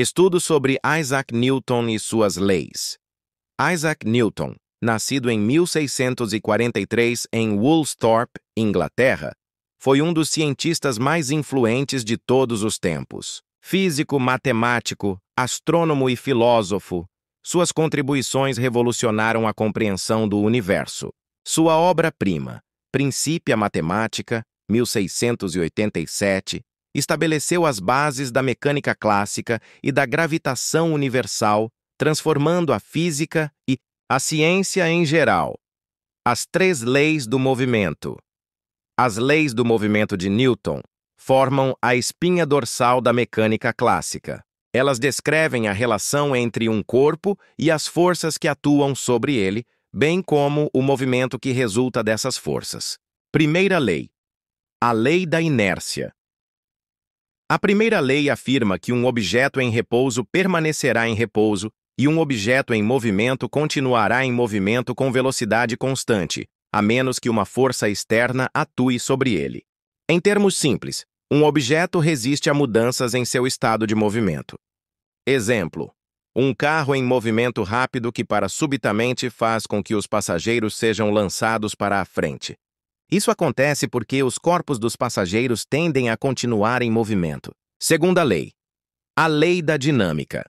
Estudo sobre Isaac Newton e suas leis. Isaac Newton, nascido em 1643 em Woolsthorpe, Inglaterra, foi um dos cientistas mais influentes de todos os tempos. Físico, matemático, astrônomo e filósofo, suas contribuições revolucionaram a compreensão do universo. Sua obra-prima, Principia Mathematica, 1687, estabeleceu as bases da mecânica clássica e da gravitação universal, transformando a física e a ciência em geral. As três leis do movimento. As leis do movimento de Newton formam a espinha dorsal da mecânica clássica. Elas descrevem a relação entre um corpo e as forças que atuam sobre ele, bem como o movimento que resulta dessas forças. Primeira lei. A lei da inércia. A primeira lei afirma que um objeto em repouso permanecerá em repouso e um objeto em movimento continuará em movimento com velocidade constante, a menos que uma força externa atue sobre ele. Em termos simples, um objeto resiste a mudanças em seu estado de movimento. Exemplo: um carro em movimento rápido que para subitamente faz com que os passageiros sejam lançados para a frente. Isso acontece porque os corpos dos passageiros tendem a continuar em movimento. Segunda lei. A lei da dinâmica.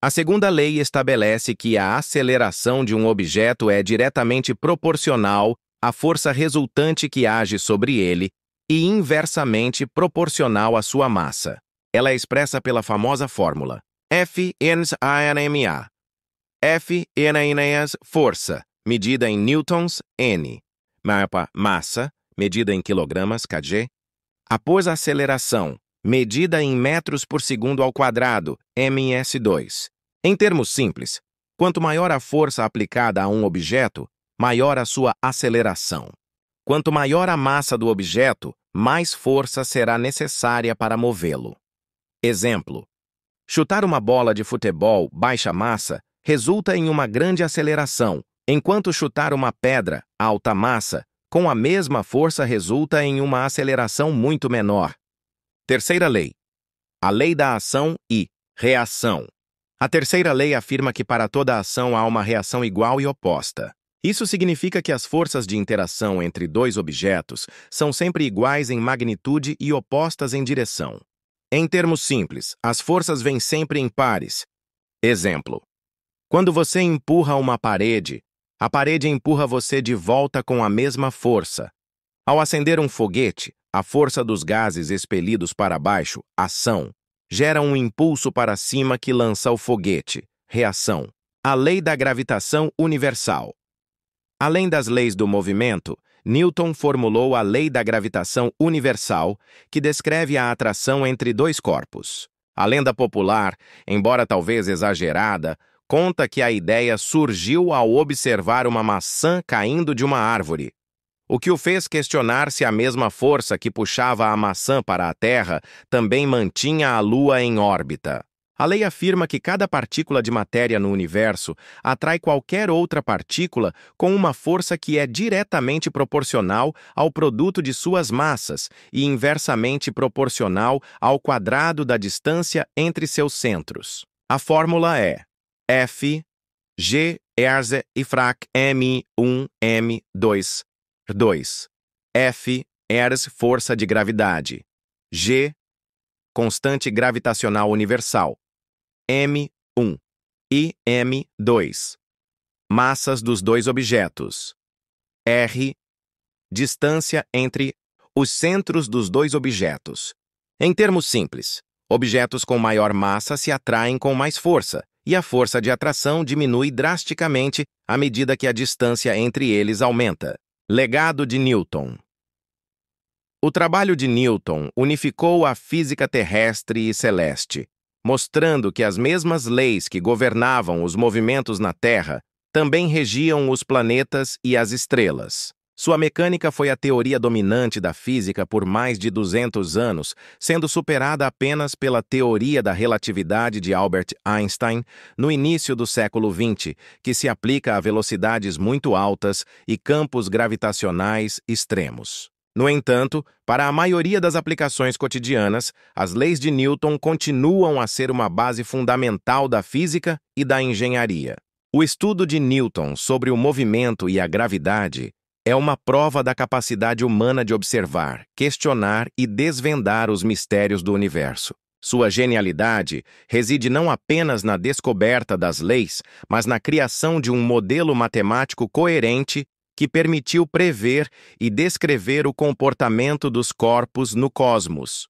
A segunda lei estabelece que a aceleração de um objeto é diretamente proporcional à força resultante que age sobre ele e inversamente proporcional à sua massa. Ela é expressa pela famosa fórmula F=ma. F é força, medida em newtons, N. Massa, medida em quilogramas, kg. Após a aceleração, medida em metros por segundo ao quadrado, ms2. Em termos simples, quanto maior a força aplicada a um objeto, maior a sua aceleração. Quanto maior a massa do objeto, mais força será necessária para movê-lo. Exemplo: chutar uma bola de futebol baixa massa resulta em uma grande aceleração, enquanto chutar uma pedra alta massa com a mesma força resulta em uma aceleração muito menor. Terceira lei. A lei da ação e reação. A terceira lei afirma que para toda ação há uma reação igual e oposta. Isso significa que as forças de interação entre dois objetos são sempre iguais em magnitude e opostas em direção. Em termos simples, as forças vêm sempre em pares. Exemplo: quando você empurra uma parede, a parede empurra você de volta com a mesma força. Ao acender um foguete, a força dos gases expelidos para baixo, ação, gera um impulso para cima que lança o foguete, reação. A lei da gravitação universal. Além das leis do movimento, Newton formulou a lei da gravitação universal, que descreve a atração entre dois corpos. A lenda popular, embora talvez exagerada, conta que a ideia surgiu ao observar uma maçã caindo de uma árvore, o que o fez questionar se a mesma força que puxava a maçã para a Terra também mantinha a Lua em órbita. A lei afirma que cada partícula de matéria no universo atrai qualquer outra partícula com uma força que é diretamente proporcional ao produto de suas massas e inversamente proporcional ao quadrado da distância entre seus centros. A fórmula é F, G, Erze e frac M1, M2, 2. F, Ers, força de gravidade. G, constante gravitacional universal. M1 e M2. Massas dos dois objetos. R, distância entre os centros dos dois objetos. Em termos simples, objetos com maior massa se atraem com mais força, e a força de atração diminui drasticamente à medida que a distância entre eles aumenta. Legado de Newton. O trabalho de Newton unificou a física terrestre e celeste, mostrando que as mesmas leis que governavam os movimentos na Terra também regiam os planetas e as estrelas. Sua mecânica foi a teoria dominante da física por mais de 200 anos, sendo superada apenas pela teoria da relatividade de Albert Einstein no início do século XX, que se aplica a velocidades muito altas e campos gravitacionais extremos. No entanto, para a maioria das aplicações cotidianas, as leis de Newton continuam a ser uma base fundamental da física e da engenharia. O estudo de Newton sobre o movimento e a gravidade é uma prova da capacidade humana de observar, questionar e desvendar os mistérios do universo. Sua genialidade reside não apenas na descoberta das leis, mas na criação de um modelo matemático coerente que permitiu prever e descrever o comportamento dos corpos no cosmos.